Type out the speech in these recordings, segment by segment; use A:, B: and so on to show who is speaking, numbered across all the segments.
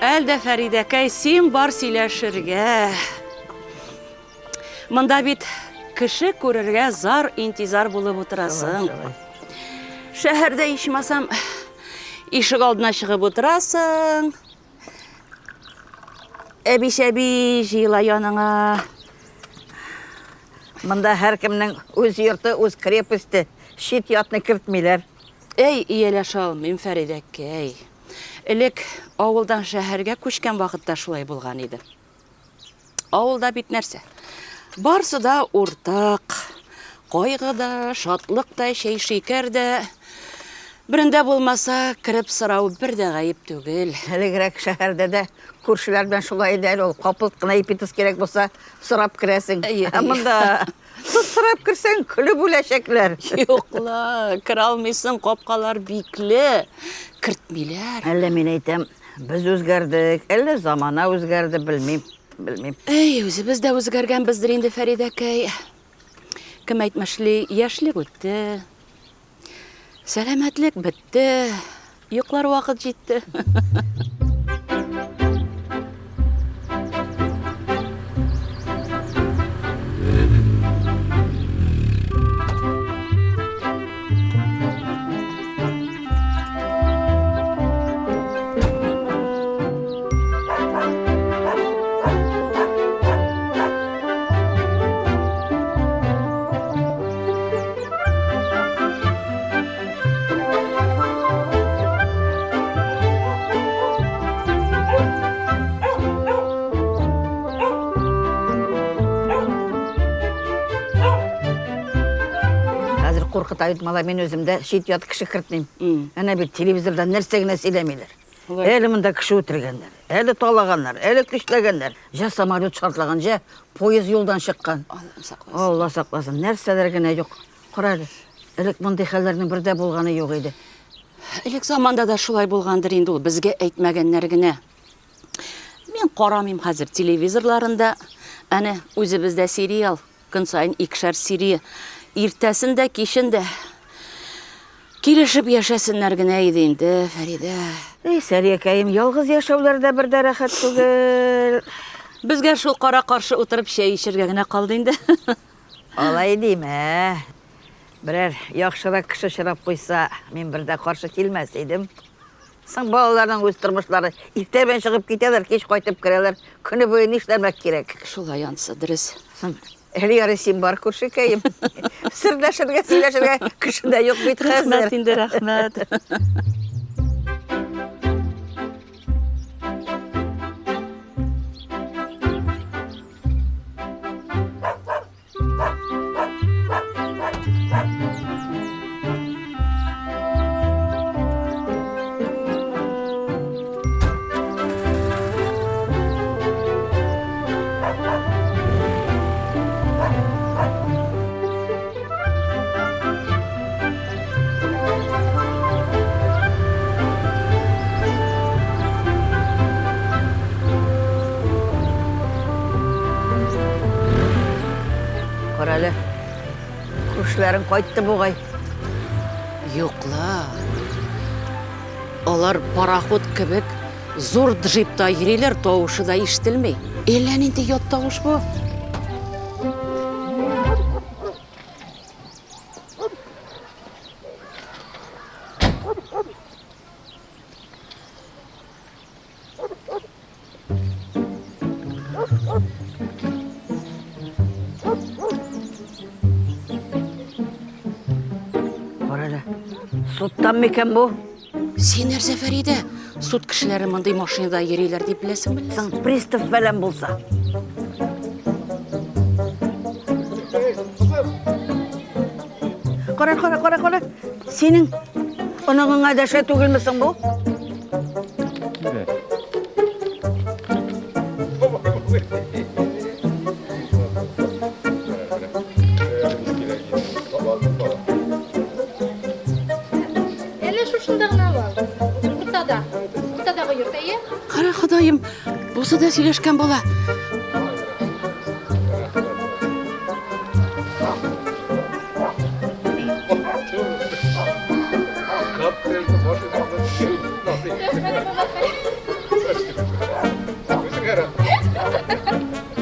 A: Әлдә Фәридәкәй, син бар сөйләшергә. Монда бит кеше күрергә зар интизар булып утырасың. Шәһәрдә ичмасам, ишек алдына чыгып утырасың. Әби-шәби җыела яныңа.
B: Монда һәркемнең үз йорты, үз крепосте, чит ятны кертмиләр.
A: Эй, ияләш алмыйм, Фәридәкәй. Элек авылдан шәһәргә күчкән вакытта шулай булган иде. Авылда бит нәрсә? Барсы да уртак. Кайгы да, шатлык та, чәй шикәр дә. Берендә булмаса, кирип сорау бер дә гаеп түгел.
B: Элегрәк шәһәрдә дә күршеләр белән шулай иде, ул капылт кына ипитес кирәк булса, сорап керәсең. Монда сорап керсәң, көлеп үләчәкләр.
A: Юкла, кера алмыйсың, капкалар бикле. Кертмиләр.
B: Әллә мин әйтәм, без үзгәрдек, әллә замана үзгәрде, белмим.
A: Эй, үзебез дә үзгәргәнбездер инде, Фәридәкәй. Кем әйтмешли, яшьлек үтте. Сәламәтлек бетте. Йоклар вакыт җитте.
B: Куркыта мала, мен өзімді шет ят кіші кіртмейм. Әне бит телевизордан нәрсе генә сөйләмиләр. Әле монда кеше үтергәннәр, әле талаганнар, әле көчләгәннәр. Жа самолет шартлаган, жа поезд юлдан чыккан. Алла сакласын, нәрсәләр генә юк. Карады. Элек мондай хәлләрнең бердә булганы юк иде.
A: Элек заманда да шулай булгандыр инде ул, безгә әйтмәгәннәр генә. Мен карамыйм хәзер телевизорларында. Әне үзебездә сериал, көн сайын икешәр серия. Иртәсендә, кичендә килешеп яшәсеннәр генә иде инде, Фәридә.
B: Эй, Сәрия-кәем, ялгыз яшәүләрдә бер дә рәхәт түгел.
A: Безгә шул кара каршы утырып чәй ичәргә генә калды инде.
B: Алай дим, Берәр яхшырак кеше чырап куйса, мин бер дә каршы килмәс идем. Соң балаларның үз тормышлары иртәбен чыгып китәләр, кич кайтып керәләр. Көне буе нишләмәк кирәк?
A: Шулай ансы, дөрес.
B: Соң Әлі яры сен бар көршекейім. Сірләшірге, сөйләшірге кішінде yok бейт қазір.
A: Рахмет инде, рахмет.
B: Qarəli, kuşların qayıtdı buğay.
A: Yo'qla. Олар пароход кебек зур джипта йөриләр, тавышы да ишетелми. Әллә нинди ят тавыш бу?
B: Qarəli, suttан мекен bu?
A: Сен нәрсә, Фәридә? Суд кешеләре мондый машинада йөриләр дип беләсеңме?
B: Сан пристав фәлән булса. Qara. Senin onağına dәшә түгелмесең bu?
C: Әлі шушындағына бар. Ортадағы йорт, әйе?
A: Қара Құдайым, бусы да сөйләшкән була.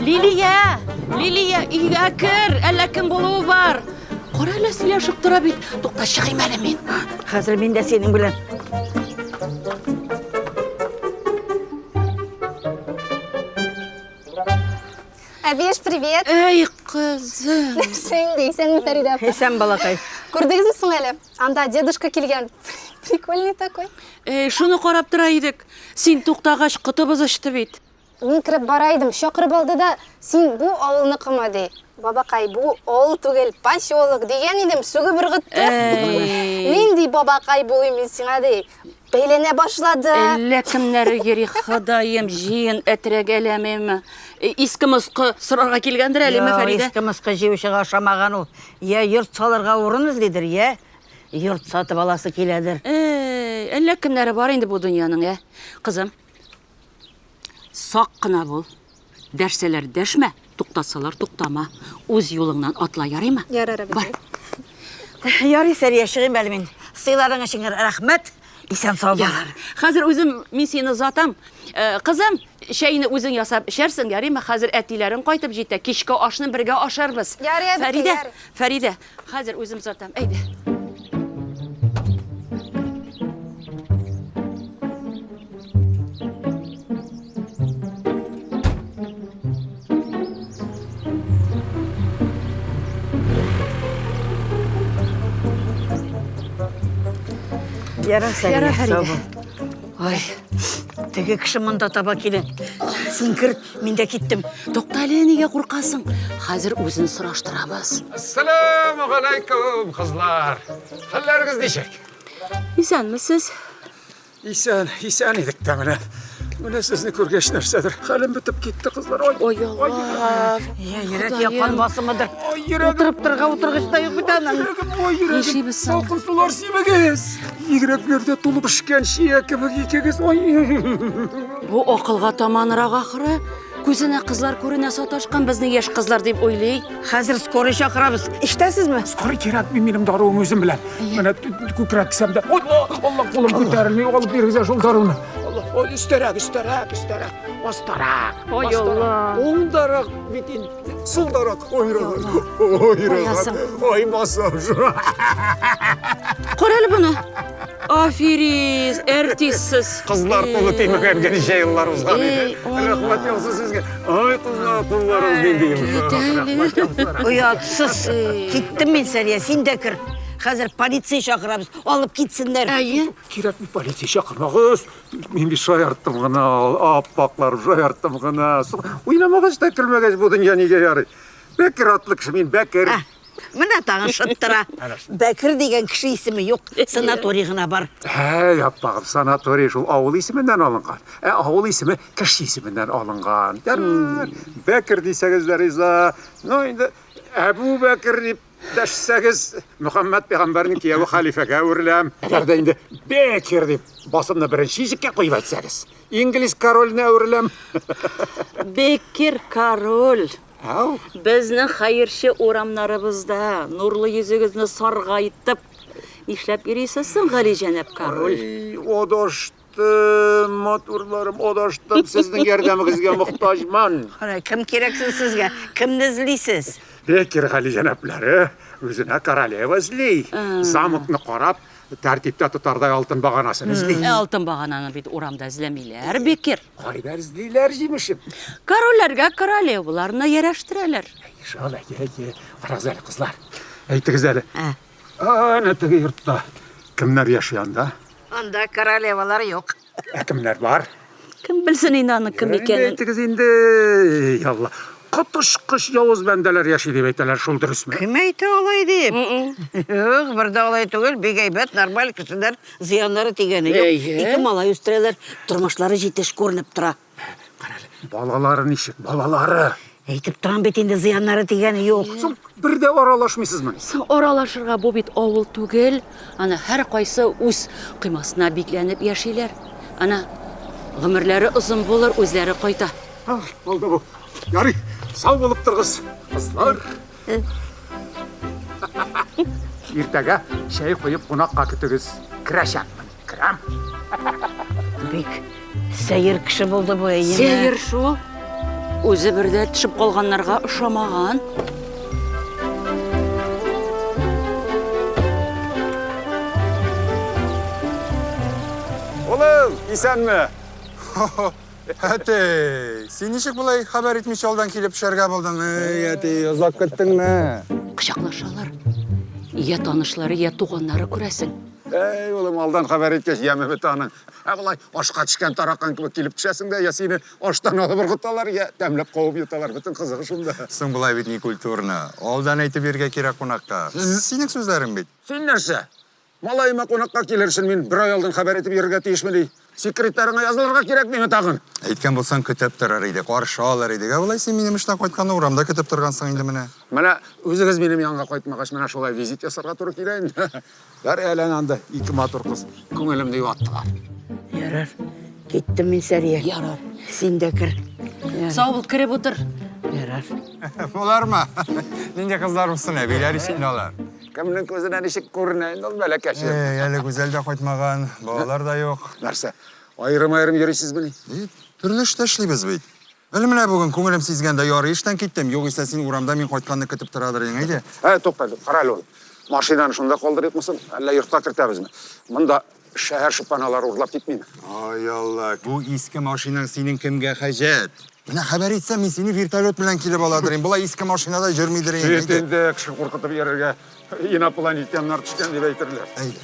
A: Лилия, үйгә кер, әллә кем булуы бар. Қара әле сөйләшеп тора бит. Тукта, чыгыйм әле мин.
B: Хәзер мин дә синең белән.
C: Әбеш, привет.
A: Эй, кызым.
C: Сен дейсің, Фәрида апа.
B: Сән балақай.
C: Көрдіңізмісің әлі? Анда дедушка келген. Прикольный такой.
A: Шуны карап тора идек. Син туктагач кытыбыз очты бит.
C: Мен кіріп барайдым, шақырып алды да, сен бұл ауылны қымады. Бабақай, бұл ауыл түгел, поселок деген едім, сүгі бір ғытты. Мен де бабақай бұл емес сіңа де. Бейлене башлады.
A: Ләкімнәрі ери Құдайым, жиын әтірек әлемем. Искі мұсқы сұрарға келгендір әлеме, Фәрида?
B: Ескі мысқы жеушіға ашамаған ол. Я йорт салырға орын іздедір, я йорт сатып аласы келедір.
A: Ләкімнәрі бар енді бұл дүнияның, Қызым, сақ қына бол. Дәрселер дәшмә, туқтасалар туқтама. Өз юлыңнан атла ярайма?
C: Ярар,
A: Бар.
B: Ярый, сәрия шығайын бәлі мен. Сыйларыңа шыңыр рахмет. Исән сау болар.
A: Хәзер үзем мин сине затам. Кызым, шәйне үзең ясап эшәрсең, ярыймы? Хәзер әтиләрең кайтып җитә. Кичкә ашны бергә ашарбыз.
C: Ярый,
A: Фәридә, хәзер үзем затам. Әйдә.
B: Яра, сәрия,
A: Фәридә.
B: сау бол. Ай, теге кіші мұнда таба келен. Сен кір, мен де кеттім.
A: Тукта әле, нигә куркасың? Хәзер үзен сораштырабыз.
D: Ассаламуалейкум, кызлар. Хәлләрегез ничек?
A: Исәнмесез?
D: Исән идек тә менә. Менә сезне күргәч нәрсәдер. Хәлем бетеп китте, кызлар.
A: Ой, Алла.
B: Я, йөрәк япқан басымыдыр.
D: Ой, йөрәгем.
B: Отырып тұрға отырғышта yok бит аның.
D: Ой, йөрәгем.
A: Яшибез соң.
D: Салкын сулар сибегез. Йөрәкләрдә тулып пешкән чия кебек икегез. Ой.
A: Бу акылга таманрак ахыры. Күзенә кызлар күренә саташкан безнең яшь кызлар дип уйлый.
B: Хәзер скорый шақырабыз. Иштәсезме?
D: Скорый кирәк минем даруым үзем белән. Менә күкрәк кисәмдә. Алла кулым күтәрелми, алып бирегез шул даруны. Ой, өстәрәк. Астарак.
A: Ой, Алла.
D: Оңдарак бит инде. Сулдарат, ойраған, ой массаж.
A: Қоралы бұны. Афериз, әртиссіз.
D: Қызлар толы теймеген неше жылдар ұзған еді. Рахмат яусы сізге. Ой, қызлар, қолдарыңыз мен деймін.
B: Ұятсыз. Кеттім мен Сәрия, сен де кір. Қазір полиция шақырамыз, алып кетсіндер.
D: Керек бір полиция шақырмағыз. Мен бір шайарттым ғана, аппақлар шайарттым ғана. Ойнамағыз да кірмегіз бұл дүния неге яры. Бәкір атлы кіші, мен Бәкір.
B: Мына тағын шыттыра. Бәкір деген кіші есімі жоқ, санаторийғына бар.
D: Аппағым, санаторий шул ауыл есімінен алынған. Ауыл есімі кіші есімінен алынған. Бәкір дейсәгіздер еза. Енді Әбу Бәкір деп дәшсәгіз, Мұхаммад пейғамбардың кияві халифаға өрләм. Әгерде енді Бәкір деп басымны бірінші жікке қойып айтсәгіз. Инглиз короліне өрләм.
A: Бекер король.
D: Ау?
A: Біздің қайыршы орамларыбызда нұрлы езігізні сарғайтып, нишләп ерейсізсің, Ғали жәнәп король?
D: Одаштым, матурларым, одаштым. Сіздің ярдәміңізге мұқтажман.
B: Қарай, кім керексіз сізге? Кімді іздейсіз?
D: Бекер Ғали жәнәплері өзіне королева іздей. Замокны қарап, тәртіпте тұтардай алтын бағанасын іздей.
A: Алтын бағананы бит орамда ізлемейлер, Бекер.
D: Қайдар іздейлер жемішім.
A: Короллерге королеваларына ерештірелер.
D: Шал, қарағыз әлі қызлар. Әйтігіз әлі. Әнәтігі йұртта кімнер яшыянда?
B: Анда королевалар жоқ.
D: Кімнер бар?
A: Кім білсін инаны кім екенін?
D: Әйтігіз енді, ялла. Құтыш-қыш яуыз бәндәлер яши деп әйтәләр, шул дұрыс мә?
B: Кім әйті олай деп? Жоқ, бірді олай түгіл, бегайбәт, нормаль кісілер зиянлары тегені жоқ. Екі малай үстірелер, тұрмашлары жетеш көрініп тұра.
D: Қаралы, балалары нешік, балалары.
B: Әйтіп тұран бет енді зиянлары тегені жоқ.
D: Соң бірде оралашмайсыз мұныз?
A: Оралашырға бұл бит ауыл түгел, ана әр қайсы өз қимасына бикләніп яшилер. Ана ғымырлары ұзын болыр, өзлері қойта.
D: Алда бұл. Ярый, сау болып тұрғыз, қызлар. Ертәге шәй қойып қонаққа күтігіз. Кірәшәкмін, кірәм.
B: Бек, сәйір кіші болды бұл әйіне.
A: Сәйір шу, өзі бірде түшіп қолғанларға ұшамаған.
D: Олым, исәнмі?
E: Әтей, сен нешік бұлай хабар етмеші олдан келіп шәрға болдың? Әтей, ұзап кеттің мә?
A: Құшақлашалар. Я танышлары, я туғанлары көрәсің.
D: Олым, алдан хабар еткеш, емі бітаның. Бұлай, ашқа түшкен тараққан келіп түшесің де, я сені аштан алып ұрғыталар, я тәмлеп қауып еталар, бүтін қызығы шымда.
E: Сың бұлай бет не культурны. Олдан айтып ерге керек қонаққа. Сенің сөздерің бет.
D: Сен нәрсе? Малайыма қонаққа келершін, мен бір ай алдан хабар етіп ерге тейшмелей. Секретарыңа yazыларға керек неме тағын.
E: Әйткен болсан күтіп тұрар еді, қаршы алар еді. Бұлай сен менің ішіне қойтқаны ұрамда күтіп тұрғансың енді міне.
D: Міне, өзіңіз менің янға қойтмағаш, міне шолай визит ясарға тұры келейін. Бәрі әлен анды, екі матур қыз, көңілімді аттылар.
B: Ярар, кеттім мен Сәрия.
A: Ярар.
B: Сен де кір.
A: Сау бұл кіріп отыр.
B: Ярар.
E: Олар ма? Менде қыздарымсың, әбейлер ішін олар.
D: Кімнің көзінен ішік көрінейін, ол бәлі кәші.
E: Әлі көзел де қойтмаған, балалар да жоқ.
D: Нәрсе, айырым-айырым ерейсіз білей.
E: Түрлі ішті ішлейбіз бейт. Әліміне бүгін көңілім сезгенде яры іштен кеттім. Жоқ есе сен ұрамда мен қойтқанды күтіп тұрадыр ең әйде.
D: Тоқтайды, қарайлы ол. Машинаны шында қалдырып мұсың, әлі ұйықта кіртәбіз ме? Мұнда шәһәр шыпаналары ұрлап кетмейді.
E: Ай Алла, бұл ескі машинаң сенің кімге қажет? Мына хабар етсем, мен сені вертолет білен келіп аладырын. Бұлай ескі машинада жүрмейдірін.
D: Сүйетенде кіші қорқытып ерерге инопланетянлар түшкен деп әйтірлер.
E: Әйді.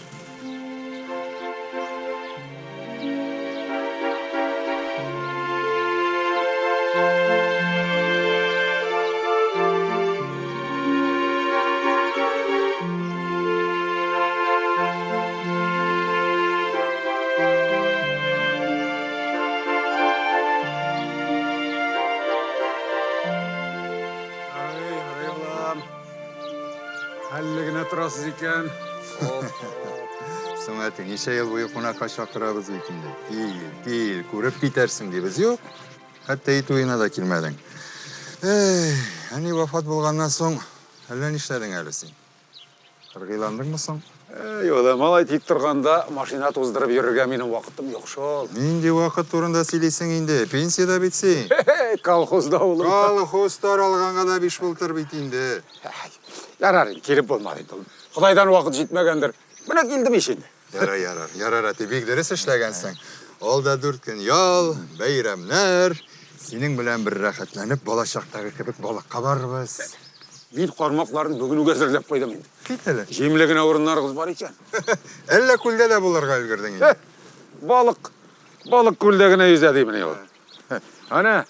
D: Әлігіне тұрасыз екен.
E: Сыңаты, неше ел бойы қонаққа шақырабыз екенде. Кел, көріп кетерсің де біз жоқ. Хәтті ет ойына да келмедің. Әне вафат болғаннан соң, әлі нештедің әлі сен? Қырғиландың мұсың?
D: Ола, малай тиіп тұрғанда машина тоздырып жүрерге менің уақытым жоқ шол.
E: Нинди вакыт турында сөйлейсең инде? Пенсияда битсең.
D: Колхозда улым.
E: Колхоздар алганга да биш былтыр бит инде.
D: Ярар, келіп болмады. Құдайдан уақыт жетмегендер. Мына келдім ешенде.
E: Ярар әти, бик дөрес эшләгәнсең. Ал да 4 көн ял, бәйрәмнәр. Синең белән бер рәхәтләнеп балачактагы кебек балыкка барбыз.
D: Мен қармақларын бүгінуге әзірлеп қойдым енді.
E: Кит әле.
D: Жемлігіне орындар қыз бар екен.
E: Әллә күлдә дә булырга өлгердең инде.
D: Балық көлдегіне yüzәді міне ол. Ана,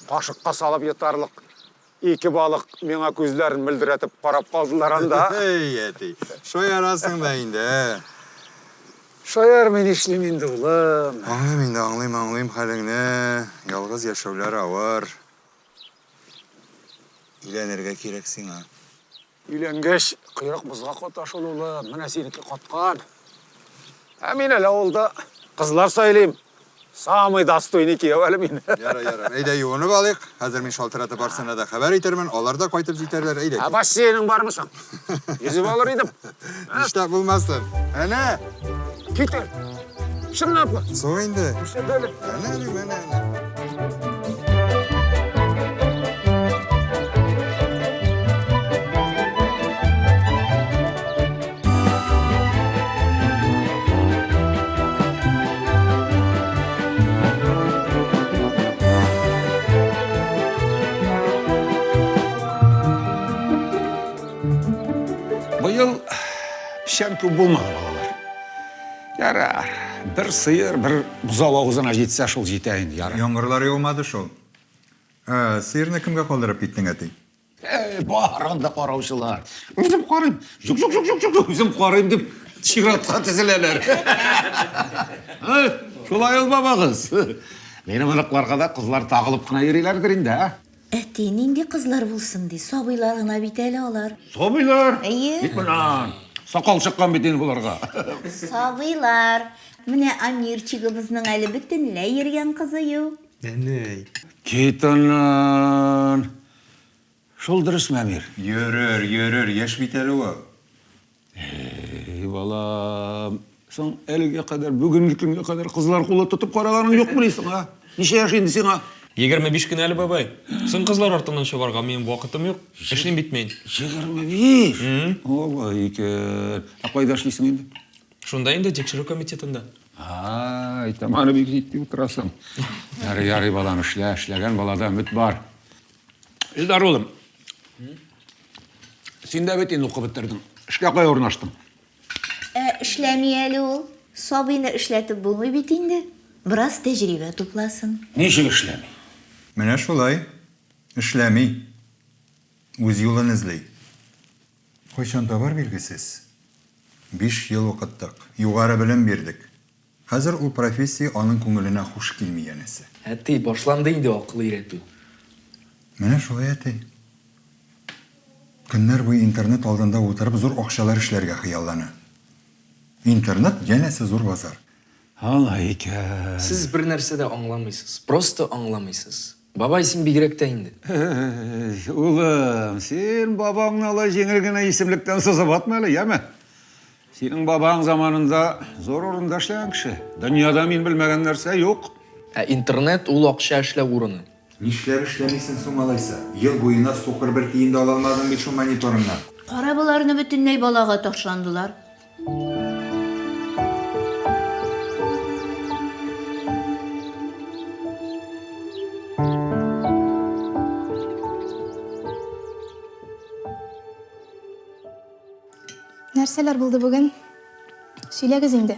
D: қашыққа салып етарлық. Екі балық меңа көзлерін мүлдіретіп қарап қалдылар анда.
E: Ей әти, шоярасың да инде.
D: Шаяр мен ешлем енді ұлым.
E: Аңлыйм хәлеңне. Ялгыз яшәүләр авыр. Өйләнергә кирәк сиңа.
D: Үйленгеш, құйрық бұзға қоташыл ұлым. Міне сенікі қотқан. Мен әлі олда қызлар сайлайым. Самый достойный күйеу әлі мен.
E: Ярар. Әйдә юынып алыйк. Хәзер мин шалтыратып барсына да хәбәр итәрмен. Алар да кайтып җитәрләр. Әйдә.
D: Баш сенің бармысың? Езіп алыр едім.
E: Ништә булмасын. Әнә,
D: Кетер. Шынап ба?
E: су инде.
D: Көрсетелі.
E: Әнә.
D: Бұйыл пішен көп болмады балалар. Ярар, бір сыйыр, бір бұзау ауызына жетсе шыл жетейін, ярар.
E: Яңгырлар яумады шул. Сыйырны кемгә калдырып киттең әти?
D: Барында қараушылар. Өзім қарайым, жүк, өзім қарайым деп ширатқа тізілелер. Шолай олма қыз. Менің ұнықларға да қызлар тағылып қына ерелердір енді, ә?
F: Әтей, нинди кызлар булсын ди, сабыйлар гына бит әле алар.
D: Собыйлар?
F: Әйе.
D: Бит мұнан. Сақал шыққан бетен бұларға.
F: Сабыйлар. Менә Амирчигыбызның әле бөтенләй йөргән кызы юк.
D: Кетінін. Шол дұрыс мәмір.
E: Йөрер, яш бит әле ул.
D: Ей, балам. Сен әліге қадар, бүгінгі күнге қадар қызлар қолы тұтып қарағаның жоқ му дейсің, а? Неше яш енді сен, а?
G: 25 күн әлі бабай. Сын қызлар артынан шабарға менің уақытым жоқ. Эшлем битмейін.
D: 25? Олай екен. Қайда эшлейсің енді?
G: Шунда енді текшеру комитетінде.
D: Айтам, аны бек жетпей отырасың. Яры балам, эшләгән балада үміт бар. Илдар олым, сен дә бет енді оқып бітірдің. Ішке қай орнаштың?
F: Эшләми әле ул. Сабыйны эшләтеп булмый бит инде. Біраз тәҗрибә тупласын.
D: Ничек эшләми?
E: Менә шулай. Эшләми. Үз юлын эзли. Кайчан табар билгесез. 5 ел вакыттык. Югары белем бирдек. Хәзер ул профессия аның күңеленә хуш килми янәсе.
G: Әтей, башланды инде акыл өйрәтү.
E: Менә шулай әти. Көннәр буе интернет алдында утырып зур акчалар эшләргә хыяллана. Интернет янәсе зур базар.
D: Алай екен.
G: Сіз бір нәрсе де аңламайсыз. Просто аңламайсыз. Бабай сен бигерәк тә инде.
D: Улым, сен бабаңны алай жеңілгіне есімліктен сызып атма әлі, яме? Сенің бабаң заманында зор орында эшләгән кеше. Дөньяда мин белмәгән нәрсә юк.
G: Интернет ул акча эшләү урыны.
E: Нишләр эшләмисең соң алайса? Ел буена сукыр бер тиен дә ала алмадың бит шул мониторыңнан.
F: Кара буларны бөтенләй балага ташландылар.
C: Нәрселер булды бүген? Сөйләгез инде.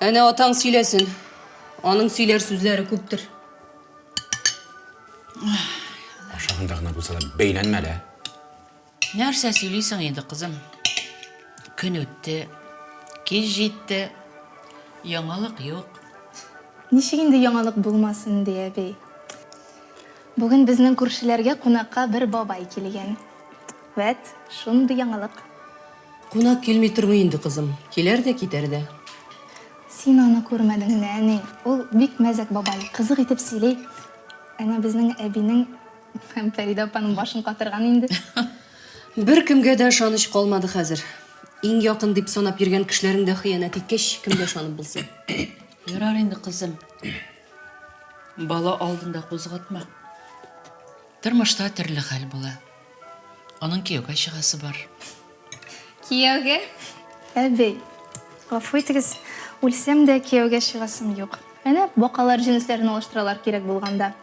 H: Әнә атаң сөйләсен. Аның сөйләр сүзләре күптер.
I: Ашағында ғына болса да бәйләнмәлі.
A: Нәрсә сөйлейсің енді, қызым? Күн өтті, кез жетті, яңалық жоқ.
C: Ничек инде яңалык булмасын ди әби. Бүген безнең күршеләргә кунакка бер бабай килгән. Вәт, шундый яңалык.
H: Кунак келмей тұрмы енді, қызым. Келер де, кетер де.
C: Син аны күрмәдең нәни. Ул бик мәзәк бабай, кызык итеп сөйли. Әнә безнең әбинең һәм Фәрида апаның башын катырган инде.
H: Бер кемгә дә ышаныч калмады хәзер. Иң якын дип санап йөргән кешеләрең дә хыянат иткәч, кемгә ышанып булсын?
A: Ярар инде, кызым. Бала алдында кузгатма. Тормышта төрле хәл була. Аның кияүгә чыгасы бар.
C: Кияүгә? Әбей, гафу итегез, үлсәм дә кияүгә чыгасым юк. Әнә бакалар җенесләрен алыштыралар кирәк булганда.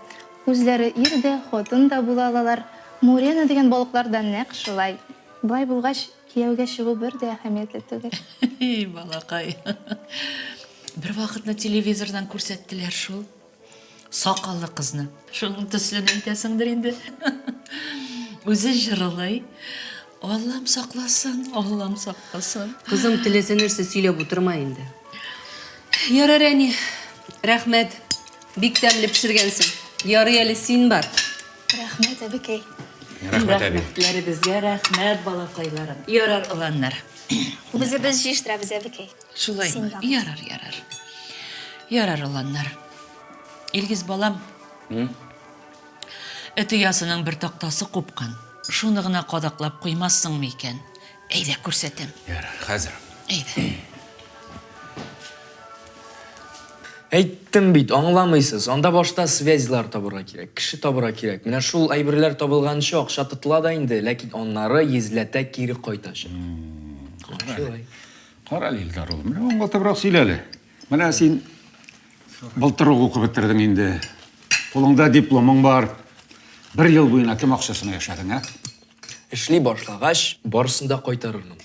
C: Үзләре ир дә, хатын да була алалар. Мурена дигән балыклар да нәкъ шулай. Болай булгач, кияүгә чыгу бер дә әһәмиятле түгел.
A: Эй, балакай. Бер вакытны телевизордан күрсәттеләр шул. Сакаллы кызны. Шуның төслен әйтәсеңдер инде. Үзе җырлый. Аллам сакласын, Аллам сакласын.
H: Кызым теләсә нәрсә сөйләп утырма инде. Ярар әни, рәхмәт. Бик тәмле пешергәнсең. Ярый әле син бар.
C: Рәхмәт, әбекәй.
I: Рәхмәт, әби.
A: Рәхмәтләребезгә рәхмәт, балакайларым. Ярар, уланнар.
C: Үзебез җыштырабыз, әбекәй.
A: Шулай.
C: Син да.
A: Ярар, ярар. Ярар, уланнар. Илгиз балам. Эте ясының бер тактасы купкан. Шуны гына кадаклап куймассыңмы икән? Әйдә, күрсәтәм.
I: Ярар, хәзер.
A: Әйдә.
G: Әйттем бит, аңламыйсыз. Анда башта связьлар табырга кирәк, кеше табырга кирәк. Менә шул әйберләр табылганчы акча тотыла да инде, ләкин аннары йөзләтә кире кайтачак. Шулай.
D: Кара Илдар улым, менә аңлатыбрак сөйләле. Менә син былтыр ук укып бетердең инде. Кулыңда дипломың бар. 1 ел буена кем акчасына яшадың, а?
G: Эшли башлагач, барысын да кайтарырмын.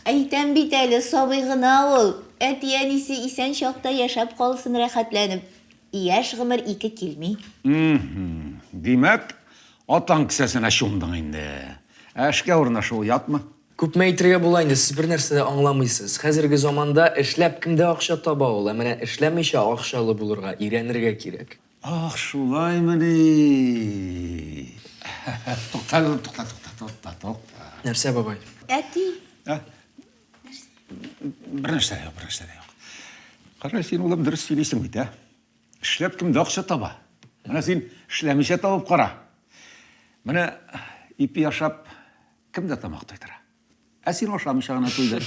F: Әйтәм бит әле, сабый гына ул. Әти-әнисе исән чакта яшәп калсын рәхәтләнеп. Яшь гомер 2 килми.
D: Димәк, атаң кесәсенә чумдың инде. Эшкә урнашу ятмы?
G: Күпме әйтергә була инде, сез бер нәрсә дә аңламыйсыз. Хәзерге заманда эшләп кемдә акча таба ул, менә эшләмичә акчалы булырга өйрәнергә кирәк.
D: Ах, шулаймы ни? Тукта.
G: Нәрсә, бабай?
F: Әти,
D: Бер нәрсә дә юк. Кара, син улым дөрес сөйлисең бит, а? Эшләп кемдә акча таба? Менә син эшләмичә табып кара. Менә ипи ашап кемдә тамак туйдыра? Ә син ашамыйча гына туйдыр.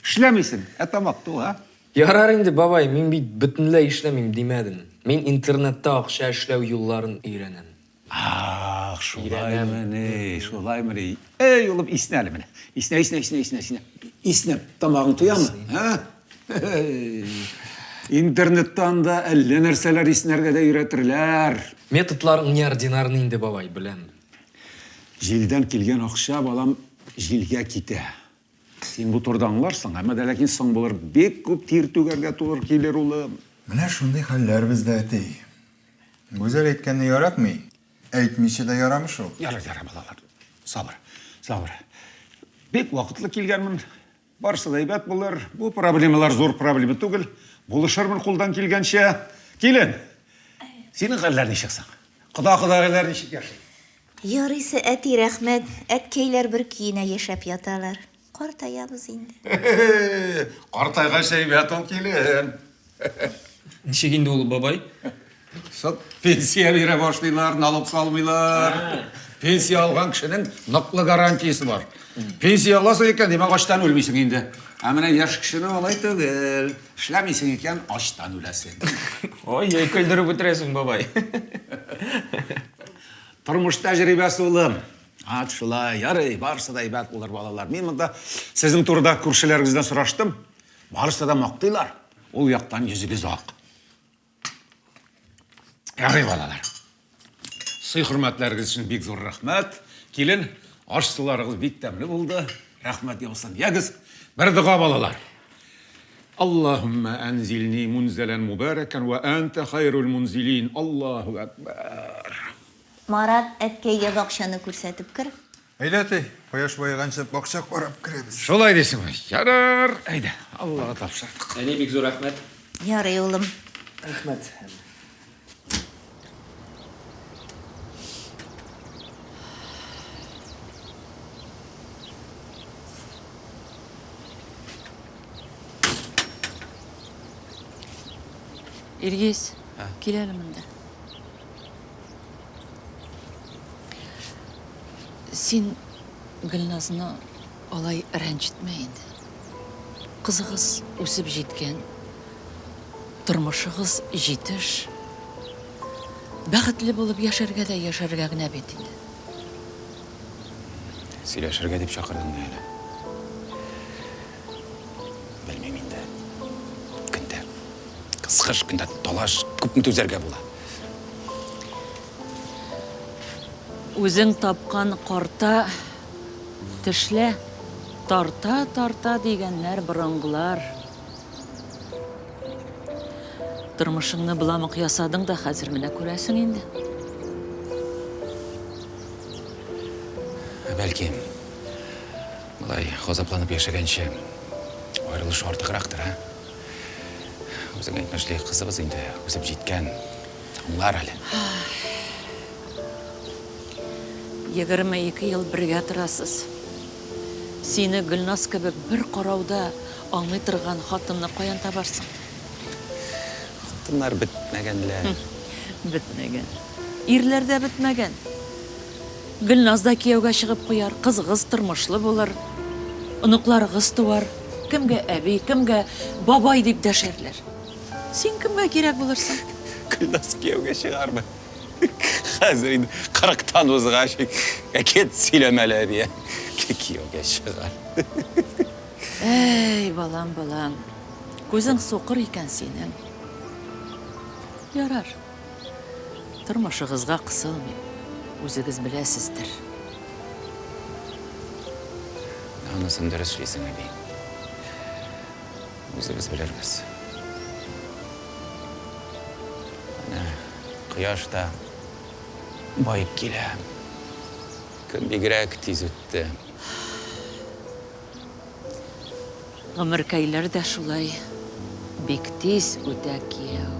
D: Эшләмисең, тамак ту, а?
G: Ярар инде, бабай, мин бит бөтенләй эшләмим димәдем. Мин интернетта акча эшләү юлларын өйрәнәм.
D: Ах, шулаймы ни? Эй, улым, иснә әле менә. Иснә. Иснәп тамагың туямы? Интернеттан да әллә нәрсәләр иснәргә дә өйрәтерләр.
G: Методларын неординарный инде, бабай, беләм.
D: Җилдән килгән акча, балам, җилгә китә. Син бу турыда аңларсың, әмма дә ләкин соң булыр бик күп тир түгәргә туры килер, улым.
E: Менә шундый хәлләр бездә, әти. Гүзәл әйткәнне яратмый, әйтмичә дә ярамый шул.
D: Ярар, балалар. Сабыр. Бик вакытлы килгәнмен. Барысы да әйбәт булыр. Бу проблемалар зур проблема түгел. Булышырмын кулдан килгәнчә. Килен. Синең хәлләр ничек соң? Кода-кодагылар ничек яши?
F: ярыйсы әти рәхмәт. Әткәйләр бер көенә яшәп яталар. Картаябыз инде.
D: Картайгач әйбәт ул килен.
G: Ничек инде ул, бабай?
D: Сот пенсия бирә башлыйлар, налог салмыйлар. Пенсия алган кешенең ныклы гарантиясе бар. Пенсия аласың икән, димәк ачтан үлмисең инде. Ә менә яшь кешене алай түгел. Эшләмисең икән, ачтан үләсең.
G: Ой, көйдереп үтерәсең, бабай.
D: Тормыш тәҗрибәсе улым. Ат шулай, ярый, барысы да әйбәт булыр, балалар. Мин монда сезнең турыда күршеләрегездән сораштым. Барысы да мактыйлар. Ул яктан йөзегез ак. Ярый, балалар. Хөрмәтләрегез өчен бик зур рәхмәт. Килен, аш-суларыгыз бик тәмле булды. Рәхмәт яусын. Ягыз, бер дуга, балалар. Аллаһумма анзилни мунзалан мубараkan ва анта хайрул мунзилин. Аллаһу акбар.
F: Марат әткәйгә бакчаны күрсәтеп кер.
E: Әйдә, әти, кояш байганчы бакча карап керәбез.
D: Шулай дисеңме? Ярар. Әйдә, Аллаһка тапшыр.
G: Әни, бик зур рәхмәт.
F: Ярый, улым.
G: Рәхмәт.
A: Илгиз, кил әле монда. Син Гүлназны алай рәнҗетмә инде. Кызыгыз үсеп җиткән, тормышыгыз җитеш, бәхетле булып яшәргә дә яшәргә генә бит инде.
I: Сөйләшергә дип чакырдың әле. Белмим инде. Көндә кызгыш, көндә талаш, күпме түзәргә була.
A: Үзең тапкан карта тешлә, тарта дигәннәр борынгылар. Тормышыңны буламык ясадың да хәзер менә күрәсең инде.
I: Бәлки, былай газапланып яшәгәнче аерылыш артыграктыр, а? Үзең әйтмешли, кызыбыз инде үсеп җиткән. Аңлар әле.
A: 22 ел бергә торасыз. Сине Гөлназ кебек бер карауда аңлый торган хатынны каян табарсың?
I: Хатыннар бетмәгәнләр.
A: Бетмәгән. Ирләр дә бетмәгән. Гөлназ да кияүгә чыгып куяр, кызыгыз тормышлы булыр. Оныкларыгыз туар. Кемгә әби, кемгә бабай дип дәшәрләр. Син кемгә кирәк булырсың?
I: Гөлназ кияүгә чыгармы? Хәзер инде 40-тан узгач, әкет сөйләмәле әбия. Кияүгә чыгар.
A: Эй, балам. Күзең соқыр икән синең. Ярар. Тормышыгызга кысылмыйм. Үзегез беләсездер.
I: Анысын дөрес сөйлисең, әби. Үзебез белербез. Менә кояш та байып килә. Көн бигрәк тиз үтте.
A: Гомеркәйләр дә шулай бик тиз үтә кияү.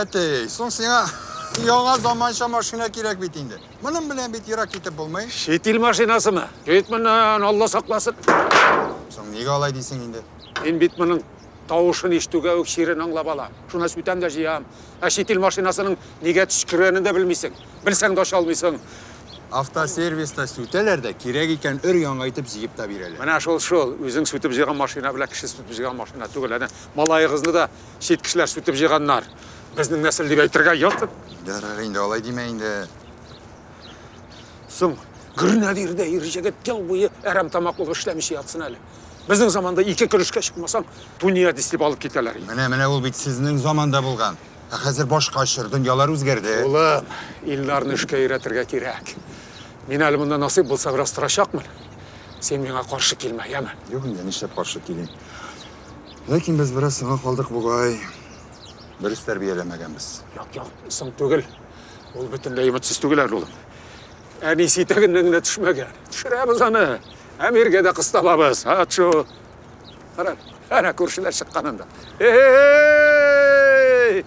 E: Әтей, соң сиңа яңа заманча машина кирәк бит инде. Моның белән бит ерак китеп булмый.
D: Шет ил машинасымы? Жетменен, Алла сакласын.
E: Соң нигә алай дисең инде?
D: Мен бит моның тавышын ишетүгә үк ширен аңлап алам. Шуна сүтәм дә җыям. Шет ил машинасының нигә төшкерәнен дә белмисең. Белсәң дә аша алмыйсың.
E: Автосервиста сүтәләр дә кирәк икән яңайтып җыеп та бирәләр.
D: Менә шул, үзең сүтеп җыйган машина белән кеше сүтеп җыйган машина түгел. Әнә малайыгызны да шет кешеләр сүтеп җыйганнар. Безнең нәсел дип әйтергә ятып.
E: Ярар инде, алай димә инде.
D: Соң, Гөрнәдирдә ир җегет ел буе әрәм тамак булып эшләмичә ятсын әле. Безнең заманда 2 көрешкә чыкмасаң, дөнья дистеп алып китәләр.
E: Менә ул бит сезнең заманда булган. Хәзер башкачыр, дөньялар үзгәрде.
D: Улым, илләрне эшкә өйрәтергә кирәк. Мин әле монда насыйп булса бераз тырышакмын. Сен миңа каршы килмә, яме.
E: Юк инде, нишләп каршы килим. Ләкин без бераз сиңа калдык бугай. Дөрес тәрбияләмәгәнбез.
D: Юк, соң түгел. Ул бөтенләй өметсез түгел әле, улым. Әнисе тәгеннән генә төшмәгән. Төшерәбез аны. Әмиргә дә кыз табабыз. Шу. Ана күршеләр чыкканында. Эй!